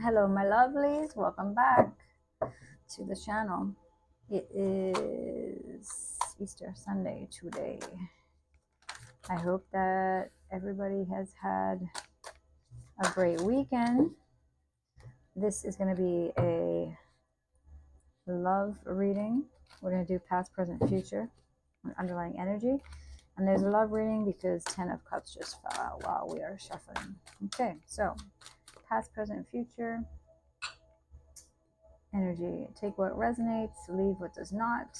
Hello, my lovelies. Welcome back to the channel. It is Easter Sunday today. I hope that everybody has had a great weekend. This is going to be a love reading. We're going to do past, present, future, and underlying energy. And there's a love reading because 10 of Cups just fell out while we are shuffling. Okay, so past, present, future. Energy. Take what resonates, leave what does not.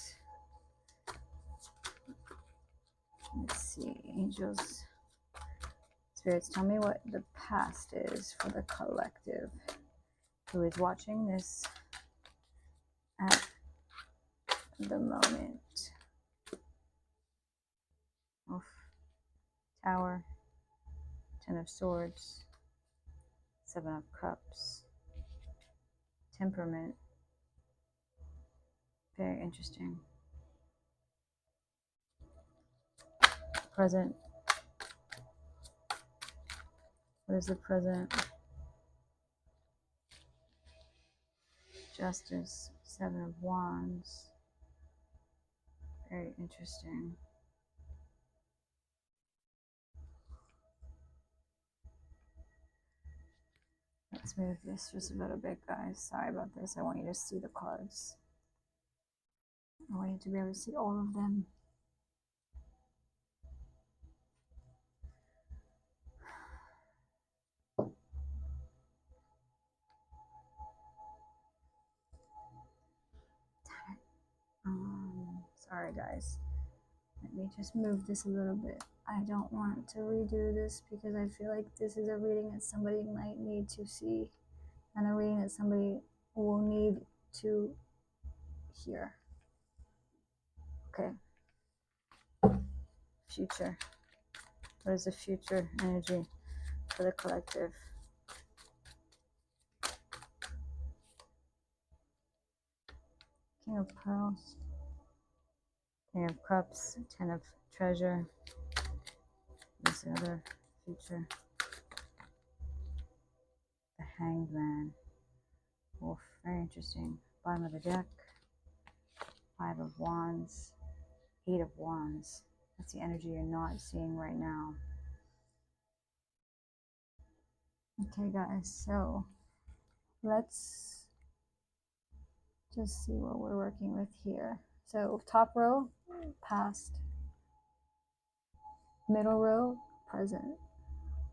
Let's see. Angels, spirits, tell me what the past is for the collective who is watching this at the moment. Oof. Tower, 10 of Swords, 7 of Cups, temperament. Very interesting. Present. What is the present? Justice, 7 of Wands. Very interesting. Let's move this just a little bit, guys. Sorry about this. I want you to see the cards. I want you to be able to see all of them. Sorry guys, let me just move this a little bit. I don't want to redo this because I feel like this is a reading that somebody might need to see and a reading that somebody will need to hear. Okay. Future. What is the future energy for the collective? King of Pearls, King of Cups, 10 of Treasure. This other future. The Hanged Man. Wolf, very interesting. Bottom of the deck. 5 of Wands. 8 of Wands. That's the energy you're not seeing right now. Okay, guys, so let's just see what we're working with here. So top row, past. Middle row, present.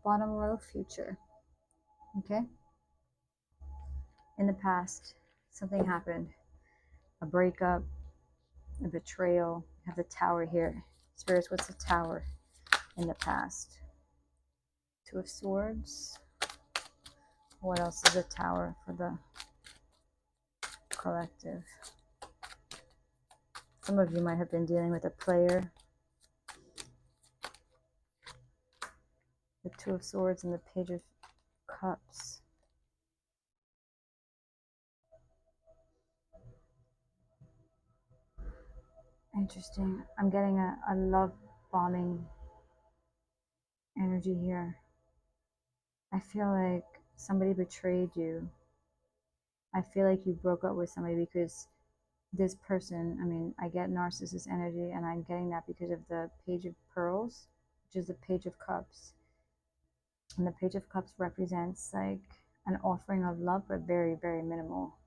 Bottom row, future. Okay? In the past, something happened. A breakup, a betrayal. You have the Tower here. Spirits, what's the Tower in the past? 2 of Swords. What else is a Tower for the collective? Some of you might have been dealing with a player. The 2 of Swords and the Page of Cups. Interesting. I'm getting a love bombing energy here. I feel like somebody betrayed you. I feel like you broke up with somebody because this person, I mean, I get narcissist energy and I'm getting that because of the Page of Pearls, which is the Page of Cups. And the Page of Cups represents like an offering of love, but very, very minimal.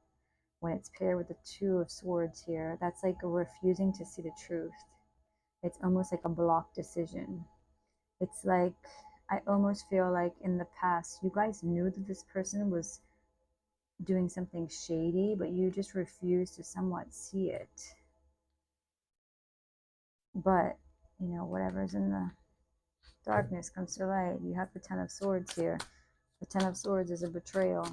When it's paired with the 2 of Swords here, that's like a refusing to see the truth. It's almost like a block decision. It's like, I almost feel like in the past, you guys knew that this person was doing something shady, but you just refused to somewhat see it. But, you know, whatever's in the darkness comes to light. You have the 10 of Swords here. The 10 of Swords is a betrayal.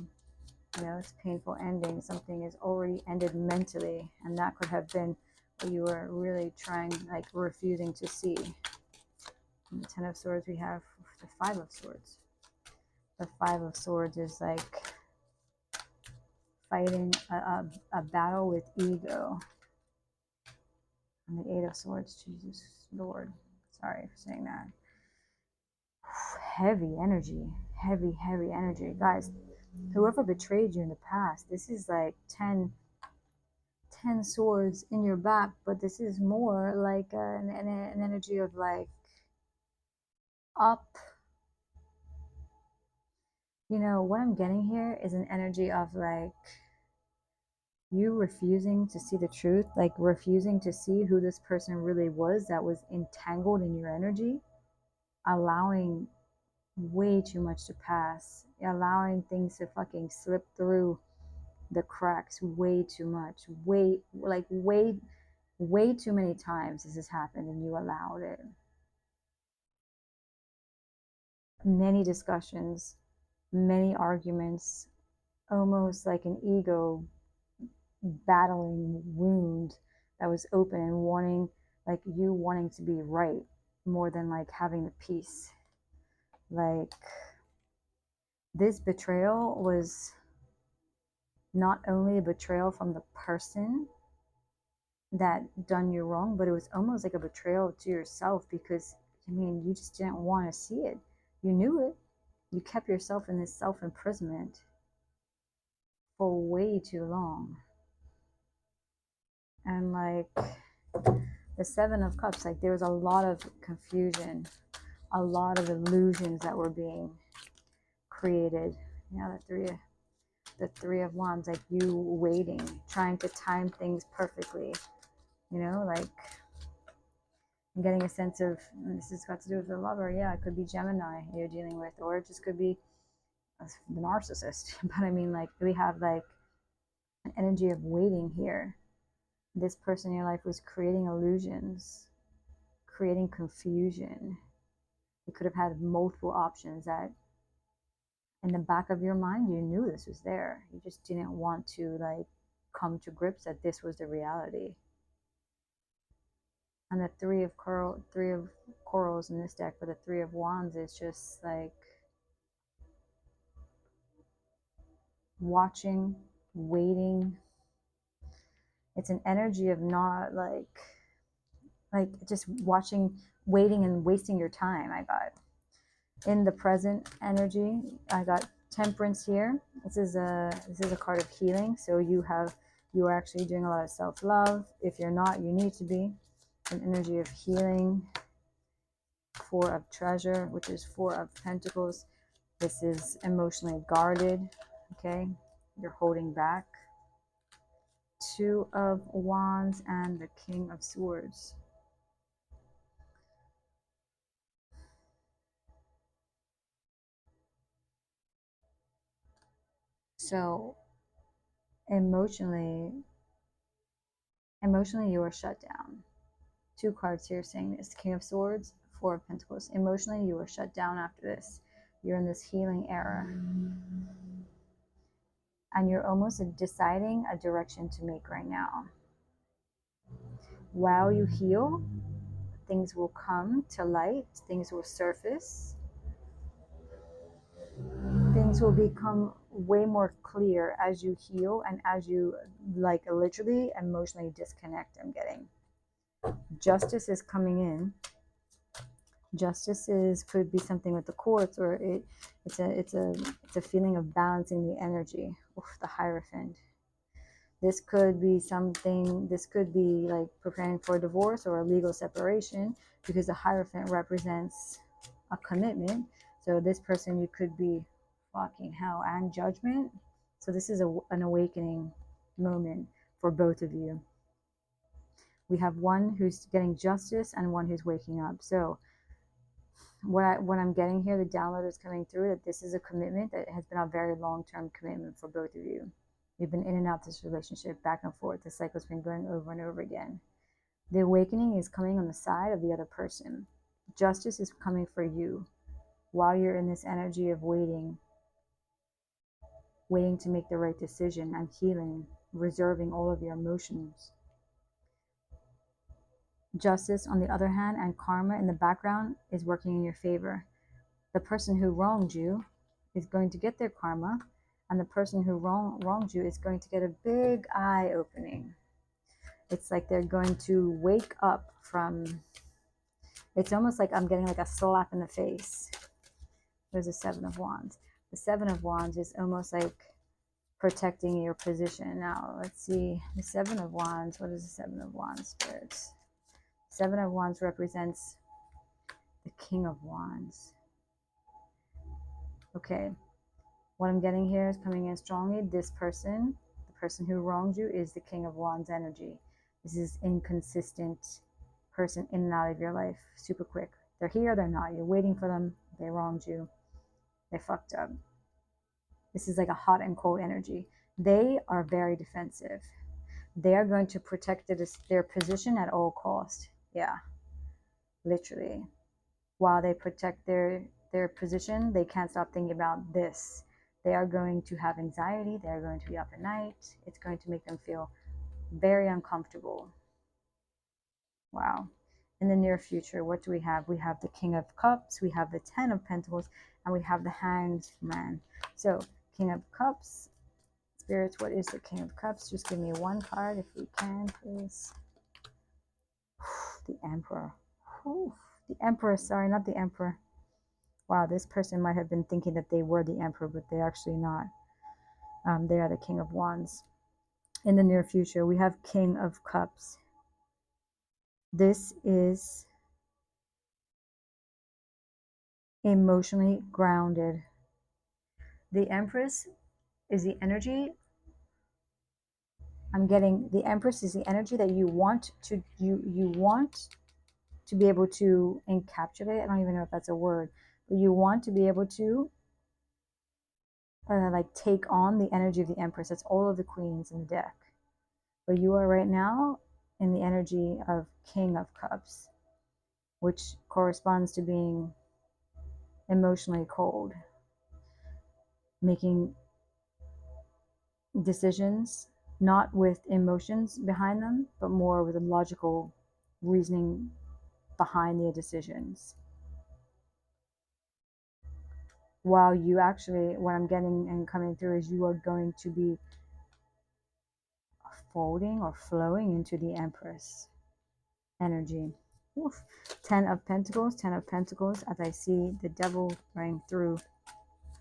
You know, it's a painful ending. Something is already ended mentally, and that could have been what you were really trying, like refusing to see. In the 10 of Swords, we have the 5 of Swords. The 5 of Swords is like fighting a battle with ego. And the 8 of Swords, Jesus Lord. Sorry for saying that. Heavy energy. Heavy, heavy energy. Guys, Whoever betrayed you in the past, this is like 10 swords in your back, but this is more like an energy of like up. You know, what I'm getting here is an energy of like you refusing to see the truth, like refusing to see who this person really was that was entangled in your energy, allowing way too much to pass, allowing things to fucking slip through the cracks way too much, way too many times this has happened and you allowed it. Many discussions, many arguments, almost like an ego battling wound that was open and wanting, like you wanting to be right more than like having the peace. Like this betrayal was not only a betrayal from the person that done you wrong, but it was almost like a betrayal to yourself, because I mean you just didn't want to see it. You knew it. You kept yourself in this self-imprisonment for way too long. And like the Seven of Cups, like there was a lot of confusion, a lot of illusions that were being created. Yeah, the three of Wands, like you waiting, trying to time things perfectly. You know, like I'm getting a sense of, this has got to do with the lover. Yeah, it could be Gemini you're dealing with, or it just could be the narcissist. But I mean, like we have like an energy of waiting here. This person in your life was creating illusions, creating confusion. You could have had multiple options that in the back of your mind you knew this was there. You just didn't want to like come to grips that this was the reality. And the three of corals in this deck, but the Three of Wands is just like watching, waiting. It's an energy of not like just watching, waiting, and wasting your time. I got in the present energy. I got Temperance here. This is a card of healing. So you are actually doing a lot of self-love. If you're not, you need to be. An energy of healing. Four of Treasure, which is Four of Pentacles. This is emotionally guarded. Okay, you're holding back. Two of Wands and the King of Swords. So emotionally you are shut down. Two cards here saying this. King of Swords, Four of Pentacles. Emotionally you are shut down after this. You're in this healing era. And you're almost deciding a direction to make right now. While you heal, things will come to light. Things will surface. Things will become way more clear as you heal and as you like literally emotionally disconnect. I'm getting justice is coming in. Justice could be something with the courts, or it's a feeling of balancing the energy. Oof, the Hierophant. This could be something. This could be like preparing for a divorce or a legal separation, because the Hierophant represents a commitment. So this person, you could be fucking hell and judgment. So this is an awakening moment for both of you. We have one who's getting justice and one who's waking up. So what I'm getting here, the download is coming through, that this is a commitment that has been a very long-term commitment for both of you. You've been in and out this relationship, back and forth. The cycle's been going over and over again. The awakening is coming on the side of the other person. Justice is coming for you while you're in this energy of waiting to make the right decision and healing, reserving all of your emotions. Justice, on the other hand, and karma in the background is working in your favor. The person who wronged you is going to get their karma, and the person who wronged you is going to get a big eye opening. It's like they're going to wake up from, it's almost like I'm getting like a slap in the face. There's a Seven of Wands. The Seven of Wands is almost like protecting your position. Now, let's see. The Seven of Wands. What is the Seven of Wands, spirits? Seven of Wands represents the King of Wands. Okay. What I'm getting here is coming in strongly. This person, the person who wronged you, is the King of Wands energy. This is inconsistent person in and out of your life super quick. They're here, they're not. You're waiting for them. They wronged you. They fucked up. This is like a hot and cold energy. They are very defensive. They are going to protect their position at all cost. Yeah, literally. While they protect their position, they can't stop thinking about this. They are going to have anxiety. They are going to be up at night. It's going to make them feel very uncomfortable. Wow. In the near future, what do we have? We have the King of Cups, we have the Ten of Pentacles, and we have the Hanged Man. So, King of Cups, spirits, what is the King of Cups? Just give me one card if we can, please. The Emperor. The Emperor, sorry, not the Emperor. Wow, this person might have been thinking that they were the Emperor, but they're actually not. They are the King of Wands. In the near future, we have King of Cups. This is emotionally grounded. The Empress is the energy. I'm getting the Empress is the energy that you want to you want to be able to encapsulate. I don't even know if that's a word, but you want to be able to like take on the energy of the Empress. That's all of the queens in the deck. But you are right now in the energy of King of Cups, which corresponds to being emotionally cold, making decisions not with emotions behind them, but more with a logical reasoning behind the decisions. While you actually, what I'm getting and coming through is you are going to be folding or flowing into the Empress energy. Oof. Ten of Pentacles, as I see the devil running through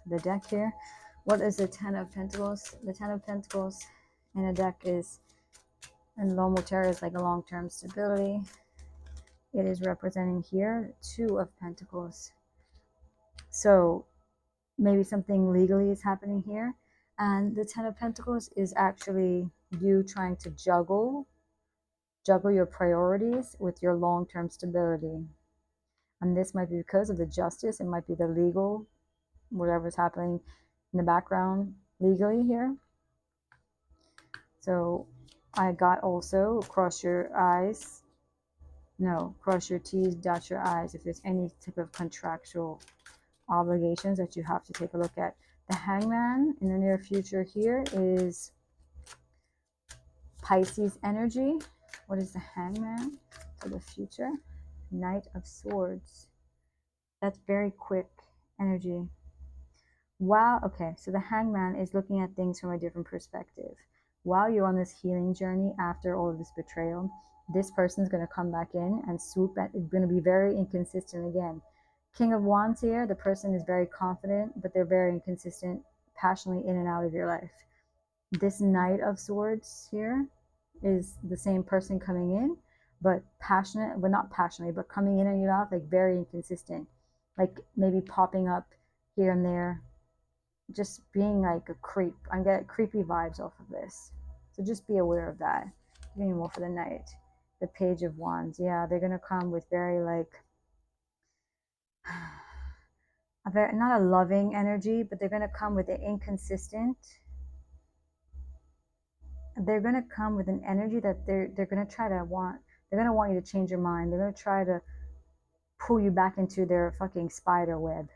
the deck here. What is the Ten of Pentacles? The Ten of Pentacles in a deck is, in Lomo Tarot, is like a long-term stability. It is representing here Two of Pentacles. So maybe something legally is happening here. And the Ten of Pentacles is actually you trying to juggle your priorities with your long-term stability. And this might be because of the justice. It might be the legal, whatever's happening in the background legally here. So I got also cross your T's, dot your I's if there's any type of contractual obligations that you have to take a look at. The Hangman in the near future here is Pisces energy. What is the Hangman for the future? Knight of Swords. That's very quick energy. Wow. Okay, so the Hangman is looking at things from a different perspective. While you're on this healing journey after all of this betrayal, this person is going to come back in and swoop at. It's going to be very inconsistent again. King of Wands here, the person is very confident, but they're very inconsistent, passionately in and out of your life. This Knight of Swords here is the same person coming in, but passionate, but not passionately, but coming in and your life, like very inconsistent, like maybe popping up here and there, just being like a creep. I get creepy vibes off of this, so just be aware of that. Give me more for the Knight. The Page of Wands, yeah, they're gonna come with very like not a loving energy, but they're gonna come with an inconsistent. They're gonna come with an energy that they're gonna try to want. They're gonna want you to change your mind. They're gonna try to pull you back into their fucking spider web.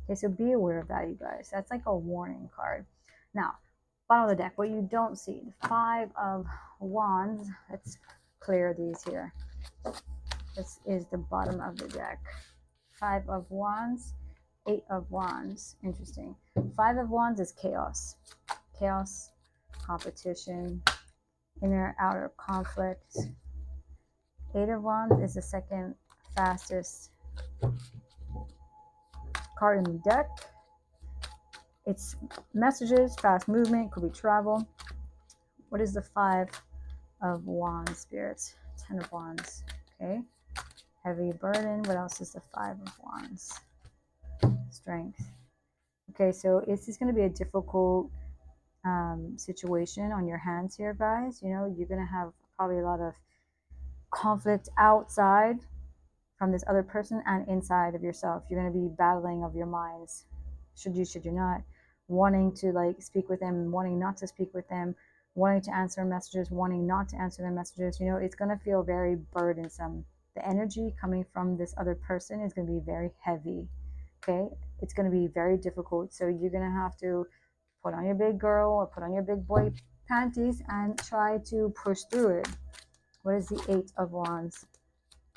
Okay, so be aware of that, you guys. That's like a warning card. Now, bottom of the deck, what you don't see, the Five of Wands. Let's clear these here. This is the bottom of the deck. Five of Wands, Eight of Wands. Interesting. Five of Wands is chaos. Chaos, competition, inner, outer conflict. Eight of Wands is the second fastest card in the deck. It's messages, fast movement, could be travel. What is the 5 of Wands, spirits? 10 of Wands. Okay. Heavy burden. What else is the 5 of Wands? Strength. Okay, so this is going to be a difficult situation on your hands here, guys. You know, you're going to have probably a lot of conflict outside from this other person and inside of yourself. You're going to be battling of your minds. Should you not, wanting to like speak with them, wanting not to speak with them, wanting to answer messages, wanting not to answer their messages. You know, it's going to feel very burdensome. The energy coming from this other person is going to be very heavy. Okay, it's going to be very difficult. So you're going to have to put on your big girl or put on your big boy panties and try to push through it. What is the 8 of Wands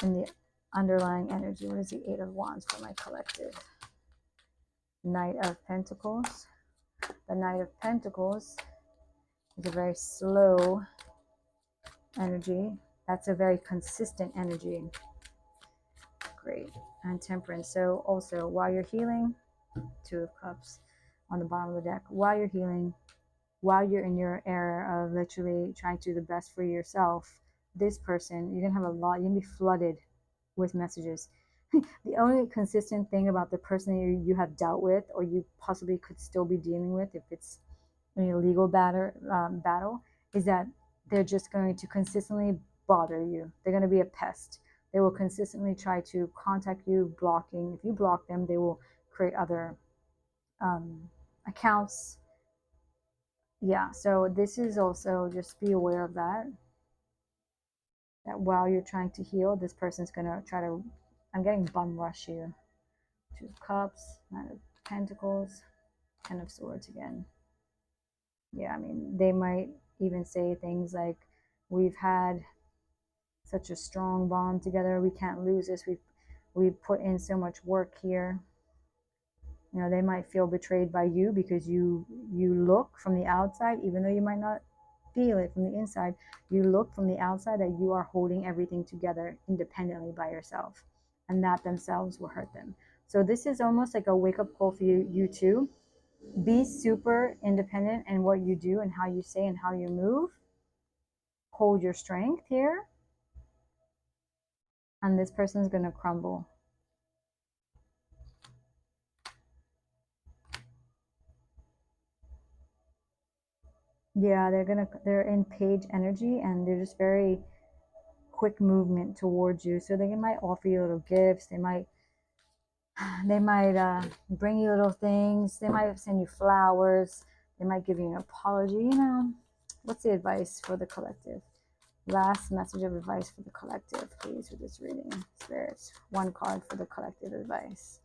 in the underlying energy? What is the 8 of Wands for my collective? Knight of Pentacles. The Knight of Pentacles is a very slow energy. That's a very consistent energy. Great. And Temperance. So also, while you're healing, 2 of Cups on the bottom of the deck. While you're healing, while you're in your era of literally trying to do the best for yourself, this person, you're going to have a lot, you're going to be flooded with messages. The only consistent thing about the person you have dealt with, or you possibly could still be dealing with if it's an illegal battle, is that they're just going to consistently bother you. They're going to be a pest. They will consistently try to contact you, blocking. If you block them, they will create other accounts. Yeah, so this is also, just be aware of that. That while you're trying to heal, this person's going to try to, I'm getting bum rush you. 2 of Cups, 9 of Pentacles, 10 of Swords again. Yeah, I mean, they might even say things like, we've had such a strong bond together, we can't lose this, we've put in so much work here. You know, they might feel betrayed by you because you look from the outside, even though you might not feel it from the inside, you look from the outside that you are holding everything together independently by yourself, and that themselves will hurt them. So this is almost like a wake-up call for you too. Be super independent in what you do and how you say and how you move. Hold your strength here, and this person is going to crumble. Yeah, they're in page energy, and they're just very quick movement towards you. So they might offer you little gifts. They might bring you little things. They might send you flowers. They might give you an apology. You know, what's the advice for the collective? Last message of advice for the collective, please, with this reading. Spirits, 1 card for the collective advice.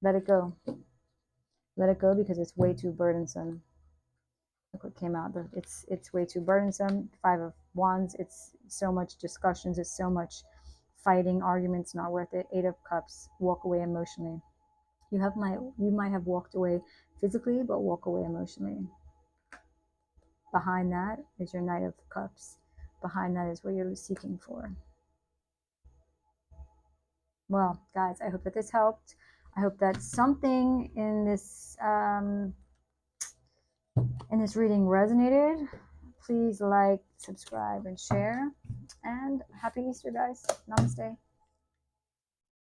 Let it go. Let it go, because it's way too burdensome. Look what came out. It's way too burdensome. 5 of Wands. It's so much discussions. It's so much fighting, arguments. Not worth it. 8 of Cups. Walk away emotionally. You might have walked away physically, but walk away emotionally. Behind that is your Knight of Cups. Behind that is what you're seeking for. Well, guys, I hope that this helped. I hope that something in this reading resonated. Please like, subscribe, and share. And happy Easter, guys. Namaste.